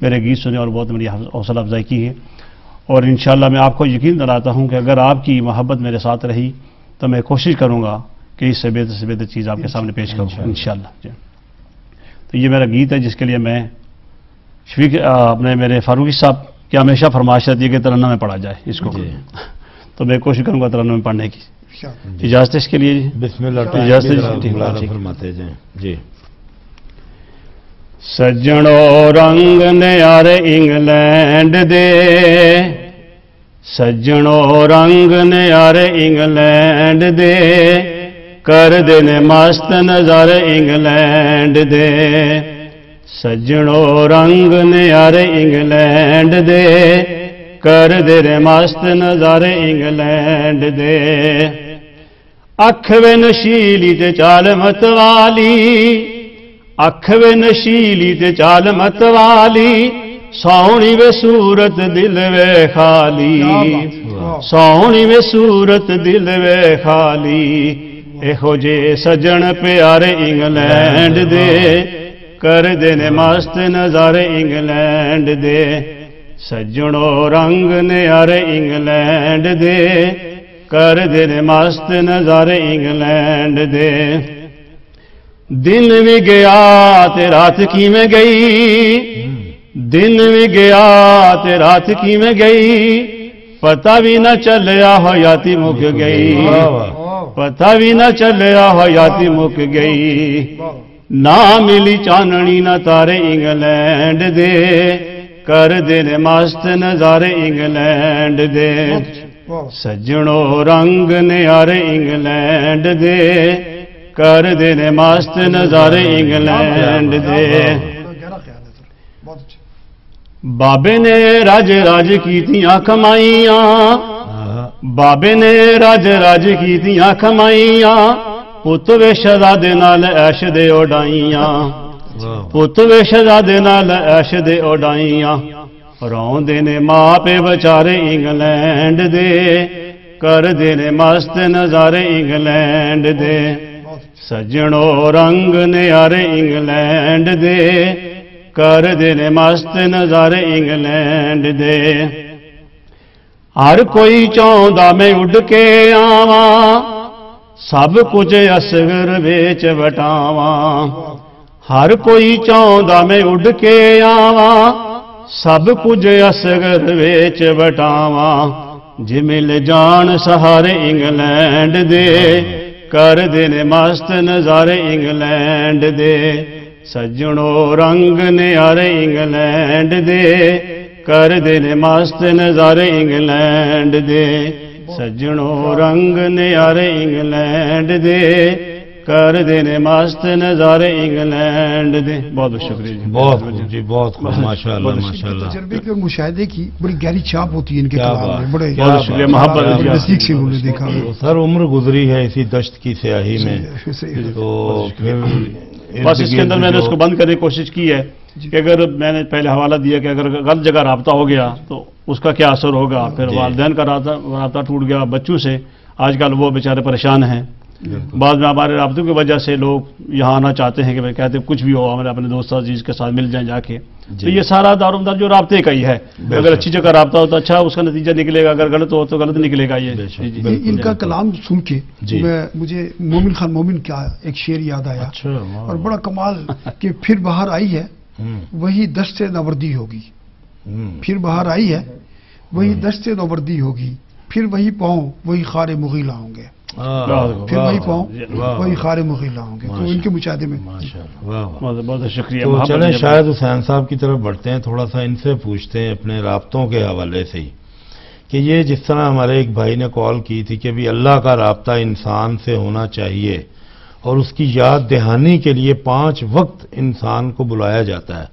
میرے گیت سنے اور بہت میری حوصلہ افزائی کی ہے، اور انشاءاللہ میں آپ کو یقین دلاتا ہوں کہ اگر آپ کی محبت میرے ساتھ رہی تو میں کوشش کروں گا کہ اس سے بہتر چیز آپ کے سامنے پیش کروں انشاءاللہ۔ تو یہ میرا گیت ہے جس کے لیے میں شفیق اپنے میرے فاروقی صاحب کی ہمیشہ فرمائش رہتی ہے کہ ترنم میں پڑھا جائے اس کو، تو میں کوشش کروں گا ترنم میں پڑھنے کی۔ اجازت اس کے لیے جی؟ بسم اللہ فرماتے جائیں جی۔ سجنوں رنگ نیارے انگلینڈ دے، سجنوں رنگ نیارے انگلینڈ دے، کر دینے مست نظارے انگلینڈ دے، سجنوں رنگ نیارے انگلینڈ دے، کر دینے مست نظارے انگلینڈ دے، اکھ وے نشیلی تے چال متوالی، اکھ وے نشیلی تے چال متوالی، سونی وے صورت دل وے خالی، سونی وے صورت دل وے خالی، ایہو جے سجن پیارے انگلینڈ دے، کر دینے مست نظارے انگلینڈ دے، سجنوں رنگ نیارے انگلینڈ دے، کر دینے مست نظارے انگلینڈ دے، دن بھی گیا تے رات کی میں گئی، دن بھی گیا تے رات کی میں گئی، پتہ بھی نہ چلیا حیاتی مک گئی، پتہ بھی نہ چلیا حیاتی مک گئی، نہ ملی چاننی نہ تارے انگلینڈ دے، کر دینے مست نظارے انگلینڈ دے، سجنوں رنگ نیارے انگلینڈ دے، کر دینے مست نظارے انگلینڈ دے، بابے نے راج راج کیتیاں کمائیاں، بابے نے راج راج کیتیاں کمائیاں، پت وے شہزادے نال عیش دے اڈائیاں، پت وے شہزادے نال عیش دے اڈائیاں، روندے نے ماں پہ بچارے انگلینڈ دے، کر دینے مست نظارے انگلینڈ دے، سجنوں رنگ نیارے انگلینڈ دے، کر دینے مست نظارے انگلینڈ دے، ہر کوئی چاہندا میں اڈ کے آواں، سب کچھ اصغر ویچ وٹاواں، ہر کوئی چاہندا میں اڈ کے آواں، سب کچھ اصغر ویچ وٹاواں، جے مل جان سہارے انگلینڈ دے، کر دینے مست نظارے انگلینڈ دے، سجنوں رنگ نیارے انگلینڈ دے، کر دینے مست نظارے انگلینڈ دے، سجنوں رنگ نیارے انگلینڈ دے، کر دینے مست نظارے انگلینڈ دے۔ بہت بہت شکریہ جی، بہت جی، بہت ماشاءاللہ ماشاءاللہ۔ تجربے کے اور مشاہدے کی بڑی گہری چھاپ ہوتی ہے ان کے کلام میں، بڑے بہت شکریہ، محبت نزدیک سے انہوں نے دیکھا۔ سر عمر گزری ہے اسی دشت کی سیاہی میں، تو پھر بس اس کے اندر میں نے اس کو بند کرنے کی کوشش کی ہے کہ اگر میں نے پہلے حوالہ دیا کہ اگر غلط جگہ رابطہ ہو گیا تو اس کا کیا اثر ہوگا، پھر والدین کا رابطہ ٹوٹ گیا بچوں سے، آج کل وہ بیچارے پریشان ہیں، بعد میں ہمارے رابطوں کی وجہ سے لوگ یہاں آنا چاہتے ہیں کہ میں کہتے ہیں کچھ بھی ہو ہمارے اپنے دوست عزیز کے ساتھ مل جائیں جا کے، تو یہ سارا دار و مدار جو رابطے کا ہی ہے، اگر اچھی جگہ رابطہ ہو تو اچھا اس کا نتیجہ نکلے گا، اگر غلط ہو تو غلط نکلے گا۔ یہ ان کا کلام سن کے مجھے مومن خان مومن کا ایک شعر یاد آیا، اور بڑا کمال کہ پھر باہر آئی ہے وہی دشت نوردی ہوگی، پھر باہر آئی ہے وہی دشت نوردی ہوگی، پھر وہی پاؤں وہی خار مغیلہ ہوں گے، پھر وہی پاؤں وہی خار مغیلہ ہوں گے۔ تو ان کے مشاہدے میں بہت شکریہ۔ تو چلیں شاید حسین صاحب کی طرف بڑھتے ہیں، تھوڑا سا ان سے پوچھتے ہیں اپنے رابطوں کے حوالے سے ہی، کہ یہ جس طرح ہمارے ایک بھائی نے کال کی تھی کہ بھی اللہ کا رابطہ انسان سے ہونا چاہیے اور اس کی یاد دہانی کے لیے 5 وقت انسان کو بلایا جاتا ہے،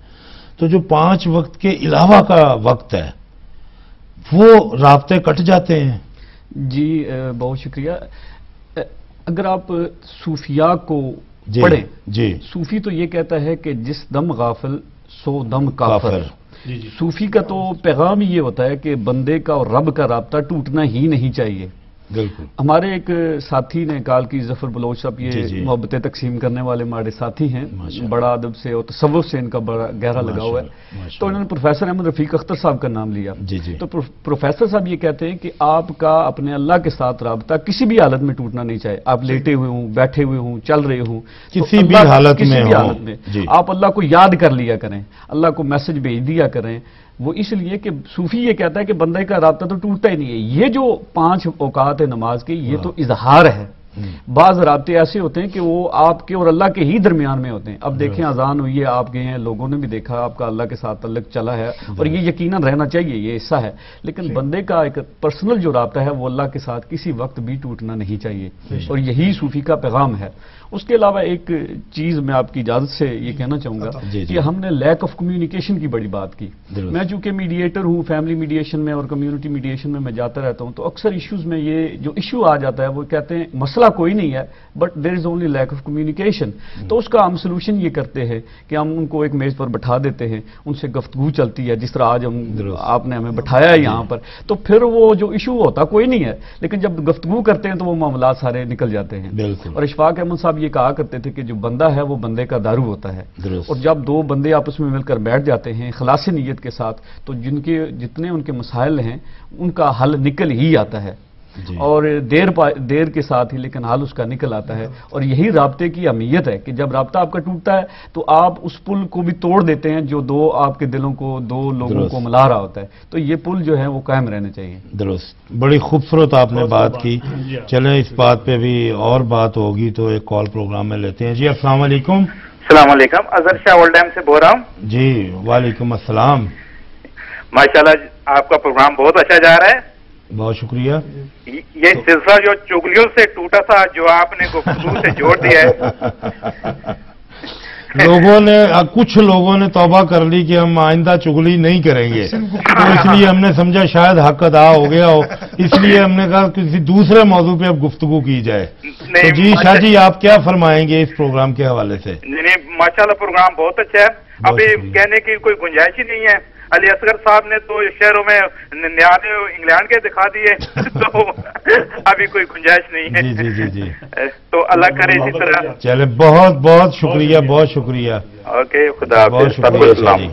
تو جو 5 وقت کے علاوہ کا وقت ہے وہ رابطے کٹ جاتے ہیں؟ جی بہت شکریہ۔ اگر آپ صوفیاء کو پڑھیں، صوفی تو یہ کہتا ہے کہ جس دم غافل سو دم کافر۔ صوفی کا تو پیغام یہ ہوتا ہے کہ بندے کا اور رب کا رابطہ ٹوٹنا ہی نہیں چاہیے، بالکل. ہمارے ایک ساتھی نے کال کی، ظفر بلوچ صاحب، یہ محبتیں تقسیم کرنے والے ہمارے ساتھی ہیں، بڑا ادب سے اور تصوف سے ان کا بڑا گہرا لگاؤ ہے. تو انہوں نے پروفیسر احمد رفیق اختر صاحب کا نام لیا. تو پروفیسر صاحب یہ کہتے ہیں کہ آپ کا اپنے اللہ کے ساتھ رابطہ کسی بھی حالت میں ٹوٹنا نہیں چاہیے. آپ لیٹے ہوئے ہوں، بیٹھے ہوئے ہوں، چل رہے ہوں، کسی بھی حالت میں آپ اللہ کو یاد کر لیا کریں، اللہ کو میسج بھیج دیا کریں. وہ اس لیے کہ صوفی یہ کہتا ہے کہ بندے کا رابطہ تو ٹوٹتا ہی نہیں ہے. یہ جو 5 اوقات ہے نماز کے، یہ تو اظہار ہے. بعض رابطے ایسے ہوتے ہیں کہ وہ آپ کے اور اللہ کے ہی درمیان میں ہوتے ہیں. اب دیکھیں اذان ہوئی ہے، آپ گئے ہیں، لوگوں نے بھی دیکھا آپ کا اللہ کے ساتھ تعلق چلا ہے، اور یہ یقیناً رہنا چاہیے، یہ حصہ ہے. لیکن بندے کا ایک پرسنل جو رابطہ ہے وہ اللہ کے ساتھ کسی وقت بھی ٹوٹنا نہیں چاہیے، اور یہی صوفی کا پیغام ہے. اس کے علاوہ ایک چیز میں آپ کی اجازت سے یہ کہنا چاہوں گا کہ ہم نے لیک آف کمیونیکیشن کی بڑی بات کی. میں چونکہ میڈییٹر ہوں، فیملی میڈیشن میں اور کمیونٹی میڈیشن میں جاتا رہتا ہوں، تو اکثر ایشوز میں یہ جو ایشو آ جاتا ہے وہ کہتے ہیں مسئلہ کوئی نہیں ہے، but there is only lack of communication. تو اس کا ہم سولوشن یہ کرتے ہیں کہ ہم ان کو ایک میز پر بٹھا دیتے ہیں، ان سے گفتگو چلتی ہے، جس طرح آج آپ نے ہمیں بٹھایا ہے یہاں پر. تو پھر وہ جو ایشو ہوتا کوئی نہیں ہے، لیکن جب گفتگو کرتے ہیں تو وہ معاملات سارے نکل جاتے ہیں. اور اشفاق احمد صاحب یہ کہا کرتے تھے کہ جو بندہ ہے وہ بندے کا دارو ہوتا ہے. اور جب 2 بندے آپس میں مل کر بیٹھ جاتے ہیں خلاص نیت کے ساتھ، تو جتنے ان کے مسائل ہیں ان کا حل نکل ہی آتا ہے. اور دیر کے ساتھ ہی لیکن حال اس کا نکل آتا ہے. اور یہی رابطے کی اہمیت ہے کہ جب رابطہ آپ کا ٹوٹتا ہے تو آپ اس پل کو بھی توڑ دیتے ہیں جو 2 آپ کے دلوں کو 2 لوگوں کو ملا رہا ہوتا ہے. تو یہ پل جو ہے وہ قائم رہنے چاہیے. درست، بڑی خوبصورت آپ نے بات کی. چلیں اس بات پہ بھی اور بات ہوگی تو ایک کال پروگرام میں لیتے ہیں. جی السلام علیکم. السلام علیکم، اظہر شاہ اولڈ ڈیم سے بول رہا ہوں. جی وعلیکم السلام. ماشاءاللہ آپ کا پروگرام بہت اچھا جا رہا ہے. بہت شکریہ. یہ سلسلہ جو چگلیوں سے ٹوٹا تھا جو آپ نے گفتگو سے جوڑ دیا ہے. کچھ لوگوں نے توبہ کر لی کہ ہم آئندہ چگلی نہیں کریں گے، تو اس لیے ہم نے سمجھا شاید حق ادا ہو گیا ہو، اس لیے ہم نے کہا کسی دوسرے موضوع پہ اب گفتگو کی جائے. تو جی شاہ جی آپ کیا فرمائیں گے اس پروگرام کے حوالے سے؟ نہیں ماشاءاللہ پروگرام بہت اچھا ہے. ابھی کہنے کی کوئی گنجائش ہی نہیں ہے. علی اصغر صاحب نے تو شہروں میں نیادے انگلینڈ کے دکھا دیے، تو ابھی کوئی گنجائش نہیں ہے. جی جی جی. تو اللہ کرے اسی طرح. چلے بہت بہت شکریہ، بہت شکریہ. اوکے خدا حافظ. السلام.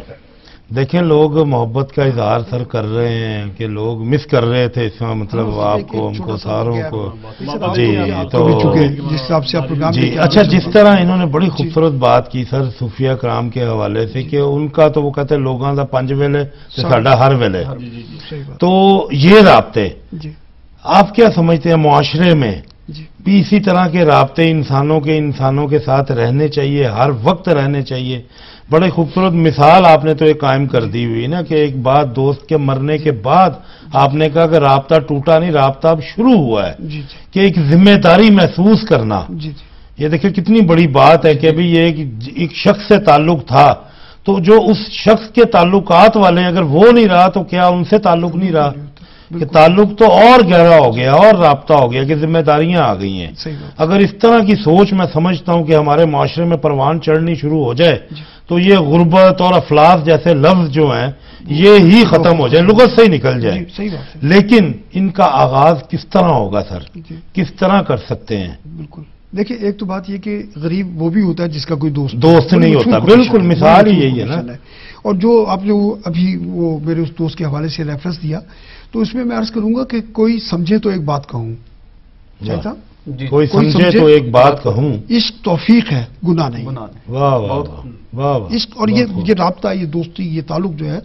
دیکھیں لوگ محبت کا اظہار سر کر رہے ہیں کہ لوگ مس کر رہے تھے اس میں، مطلب آپ کو ہم کو ساروں کو. جی تو جی اچھا، جس طرح انہوں نے بڑی خوبصورت بات کی سر صوفیہ کرام کے حوالے سے کہ ان کا تو وہ کہتے ہیں لوگوں کا 5 ویلے ساڈا ہر ویلے. تو یہ رابطے آپ کیا سمجھتے ہیں معاشرے میں بھی اسی طرح کے رابطے انسانوں کے ساتھ رہنے چاہیے، ہر وقت رہنے چاہیے؟ بڑے خوبصورت مثال آپ نے تو ایک قائم کر دی ہوئی نا کہ ایک بات دوست کے مرنے کے بعد آپ نے کہا کہ رابطہ ٹوٹا نہیں، رابطہ اب شروع ہوا ہے. کہ ایک ذمہ داری محسوس کرنا. یہ دیکھیں کتنی بڑی بات ہے کہ ابھی یہ ایک شخص سے تعلق تھا، تو جو اس شخص کے تعلقات والے اگر وہ نہیں رہا تو کیا ان سے تعلق نہیں رہا؟ کہ تعلق تو اور گہرا ہو گیا اور رابطہ ہو گیا کہ ذمہ داریاں آ گئی ہیں. اگر اس طرح کی سوچ میں سمجھتا ہوں کہ ہمارے معاشرے میں پروان چڑھنی شروع ہو جائے تو یہ غربت اور افلاس جیسے لفظ جو ہیں یہ ہی ختم ہو جائے، لغت سے ہی نکل جائے. لیکن ان کا آغاز کس طرح ہوگا سر؟ کس طرح کر سکتے ہیں؟ بالکل دیکھیں، ایک تو بات یہ کہ غریب وہ بھی ہوتا ہے جس کا کوئی دوست نہیں ہوتا. بالکل مثال ہی یہی ہے نا. اور جو آپ نے ابھی وہ میرے اس دوست کے حوالے سے ریفرنس دیا، تو اس میں میں عرض کروں گا کہ کوئی سمجھے تو ایک بات کہوں. کوئی سمجھے تو ایک بات کہوں، عشق توفیق ہے، گناہ نہیں. واہ واہ واہ. عشق اور یہ رابطہ، یہ دوستی، یہ تعلق جو ہے